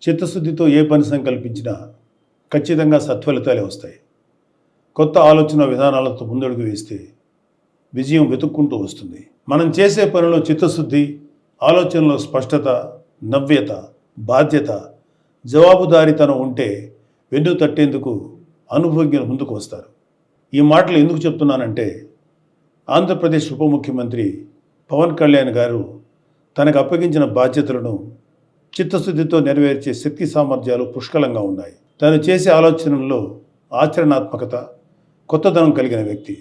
చిత్తశుద్ధితో ఏ పని సంకల్పించినా ఖచ్చితంగా సత్ఫలితాలే వస్తాయి. కొత్త ఆలోచన విధానాలతో ముందడుగు వేస్తే విజయం వెతుక్కుంటూ వస్తుంది. మనం చేసే పనిలో చిత్తశుద్ధి, ఆలోచనలో స్పష్టత, నవ్యత, బాధ్యత, జవాబుదారీతనం ఉంటే వెన్ను తట్టేందుకు అనుభవజ్ఞులు ముందుకు వస్తారు. ఈ మాటలు ఎందుకు చెప్తున్నానంటే, ఆంధ్రప్రదేశ్ ఉప ముఖ్యమంత్రి పవన్ కళ్యాణ్ గారు తనకు అప్పగించిన బాధ్యతలను చిత్తశుద్ధితో నెరవేర్చే శక్తి సామర్థ్యాలు పుష్కలంగా ఉన్నాయి. తను చేసే ఆలోచనల్లో ఆచరణాత్మకత, కొత్తదనం కలిగిన వ్యక్తి.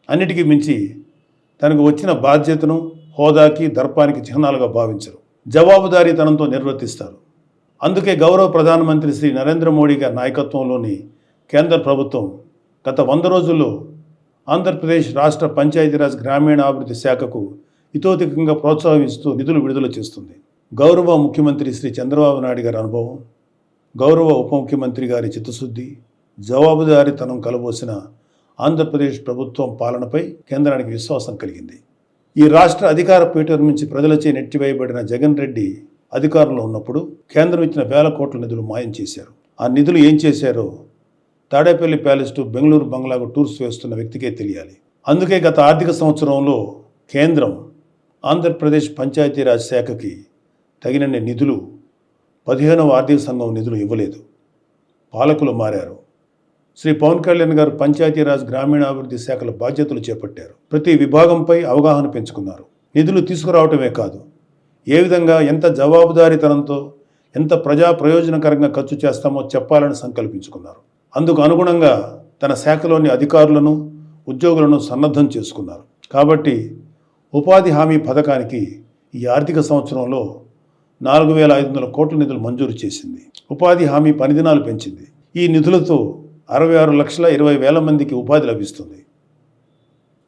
అన్నిటికీ మించి తనకు వచ్చిన బాధ్యతను హోదాకి, దర్పానికి చిహ్నాలుగా భావించరు. జవాబుదారీతనంతో నిర్వర్తిస్తారు. అందుకే గౌరవ ప్రధానమంత్రి శ్రీ నరేంద్ర మోడీ గారి నాయకత్వంలోని కేంద్ర ప్రభుత్వం గత 100 రోజుల్లో ఆంధ్రప్రదేశ్ రాష్ట్ర పంచాయతీరాజ్ గ్రామీణాభివృద్ధి శాఖకు ఇతోధికంగా ప్రోత్సహిస్తూ నిధులు విడుదల చేస్తుంది. గౌరవ ముఖ్యమంత్రి శ్రీ చంద్రబాబు నాయుడు గారి అనుభవం, గౌరవ ఉప ముఖ్యమంత్రి గారి చిత్తశుద్ధి, జవాబుదారీతనం కలబోసిన ఆంధ్రప్రదేశ్ ప్రభుత్వం పాలనపై కేంద్రానికి విశ్వాసం కలిగింది. ఈ రాష్ట్ర అధికార పీఠం నుంచి ప్రజలచే నెట్టివేయబడిన జగన్ రెడ్డి అధికారంలో ఉన్నప్పుడు కేంద్రం ఇచ్చిన వేల కోట్ల నిధులు మాయం చేశారు. ఆ నిధులు ఏం చేశారో తాడేపల్లి ప్యాలెస్ టు బెంగళూరు బంగ్లాకు టూర్స్ వేస్తున్న వ్యక్తికే తెలియాలి. అందుకే గత ఆర్థిక సంవత్సరంలో కేంద్రం ఆంధ్రప్రదేశ్ పంచాయతీరాజ్ శాఖకి తగినన్ని నిధులు 15వ ఆర్థిక సంఘం నిధులు ఇవ్వలేదు. పాలకులు మారారు. శ్రీ పవన్ కళ్యాణ్ గారు పంచాయతీరాజ్ గ్రామీణాభివృద్ధి శాఖల బాధ్యతలు చేపట్టారు. ప్రతి విభాగంపై అవగాహన పెంచుకున్నారు. నిధులు తీసుకురావటమే కాదు, ఏ విధంగా ఎంత జవాబుదారీతనంతో ఎంత ప్రజా ప్రయోజనకరంగా ఖర్చు చేస్తామో చెప్పాలని సంకల్పించుకున్నారు. అందుకు అనుగుణంగా తన శాఖలోని అధికారులను, ఉద్యోగులను సన్నద్ధం చేసుకున్నారు. కాబట్టి ఉపాధి హామీ పథకానికి ఈ ఆర్థిక సంవత్సరంలో 4,500 కోట్ల నిధులు మంజూరు చేసింది. ఉపాధి హామీ పని దినాలు పెంచింది. ఈ నిధులతో 66,20,000 మందికి ఉపాధి లభిస్తుంది.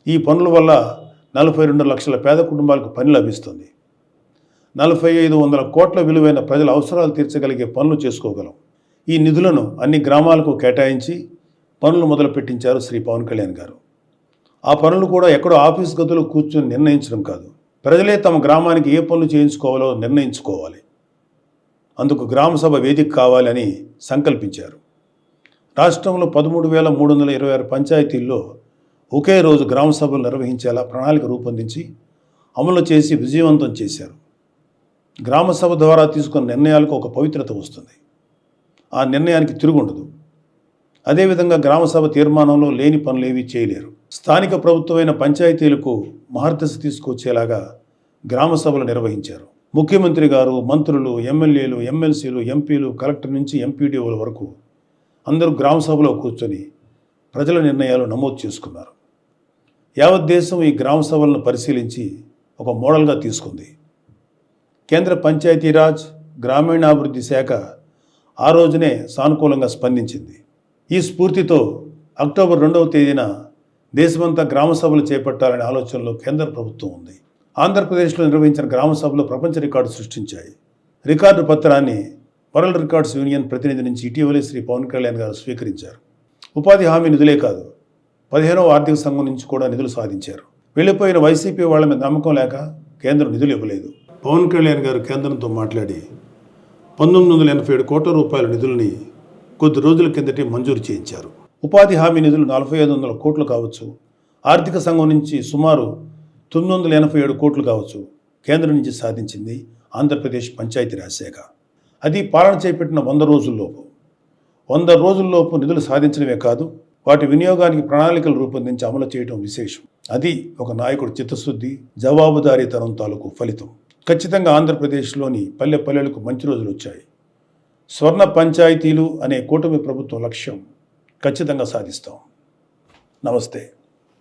ఈ పనుల వల్ల 42 లక్షల పేద కుటుంబాలకు పని లభిస్తుంది. 4,500 కోట్ల విలువైన ప్రజల అవసరాలు తీర్చగలిగే పనులు చేసుకోగలం. ఈ నిధులను అన్ని గ్రామాలకు కేటాయించి పనులు మొదలుపెట్టించారు శ్రీ పవన్ కళ్యాణ్ గారు. ఆ పనులు కూడా ఎక్కడో ఆఫీస్ గదులు కూర్చొని నిర్ణయించడం కాదు, ప్రజలే తమ గ్రామానికి ఏ పనులు చేయించుకోవాలో నిర్ణయించుకోవాలి. అందుకు గ్రామసభ వేదిక కావాలని సంకల్పించారు. రాష్ట్రంలో 13,326 పంచాయతీల్లో ఒకే రోజు గ్రామసభలు నిర్వహించేలా ప్రణాళిక రూపొందించి అమలు చేసి విజయవంతం చేశారు. గ్రామసభ ద్వారా తీసుకున్న నిర్ణయాలకు ఒక పవిత్రత వస్తుంది. ఆ నిర్ణయానికి తిరుగుండదు. అదేవిధంగా గ్రామసభ తీర్మానంలో లేని పనులేవీ చేయలేరు. స్థానిక ప్రభుత్వమైన పంచాయతీలకు మహర్దశ తీసుకొచ్చేలాగా గ్రామసభలు నిర్వహించారు. ముఖ్యమంత్రి గారు, మంత్రులు, ఎమ్మెల్యేలు, ఎమ్మెల్సీలు, ఎంపీలు, కలెక్టర్ నుంచి ఎంపీడీఓల వరకు అందరూ గ్రామసభలో కూర్చొని ప్రజల నిర్ణయాలు నమోదు చేసుకున్నారు. యావత్ దేశం ఈ గ్రామసభలను పరిశీలించి ఒక మోడల్గా తీసుకుంది. కేంద్ర పంచాయతీరాజ్ గ్రామీణాభివృద్ధి శాఖ ఆ రోజునే సానుకూలంగా స్పందించింది. ఈ స్ఫూర్తితో అక్టోబర్ 2వ తేదీన దేశమంతా గ్రామసభలు చేపట్టాలనే ఆలోచనలో కేంద్ర ప్రభుత్వం ఉంది. ఆంధ్రప్రదేశ్లో నిర్వహించిన గ్రామసభలు ప్రపంచ రికార్డు సృష్టించాయి. రికార్డు పత్రాన్ని వరల్డ్ రికార్డ్స్ యూనియన్ ప్రతినిధి నుంచి ఇటీవలే శ్రీ పవన్ కళ్యాణ్ గారు స్వీకరించారు. ఉపాధి హామీ నిధులే కాదు, 15వ ఆర్థిక సంఘం నుంచి కూడా నిధులు సాధించారు. వెళ్ళిపోయిన వైసీపీ వాళ్ళ మీద నమ్మకం లేక కేంద్రం నిధులు ఇవ్వలేదు. పవన్ కళ్యాణ్ గారు కేంద్రంతో మాట్లాడి 1987 కోట్ల రూపాయల నిధులని కొద్ది రోజుల కిందటే మంజూరు చేయించారు. ఉపాధి హామీ నిధులు 4,500 కోట్లు కావచ్చు, ఆర్థిక సంఘం నుంచి సుమారు 987 కోట్లు కావచ్చు, కేంద్రం నుంచి సాధించింది ఆంధ్రప్రదేశ్ పంచాయతీరాజ్ శాఖ. అది పాలన చేపట్టిన 100 రోజుల్లోపు. 100 రోజుల్లోపు నిధులు సాధించడమే కాదు, వాటి వినియోగానికి ప్రణాళికలు రూపొందించి అమలు చేయడం విశేషం. అది ఒక నాయకుడు చిత్తశుద్ధి, జవాబుదారీతనం తాలూకు ఫలితం. ఖచ్చితంగా ఆంధ్రప్రదేశ్లోని పల్లె పల్లెలకు మంచి రోజులు వచ్చాయి. స్వర్ణ పంచాయతీలు అనే కూటమి ప్రభుత్వం లక్ష్యం ఖచ్చితంగా సాధిస్తాం. నమస్తే.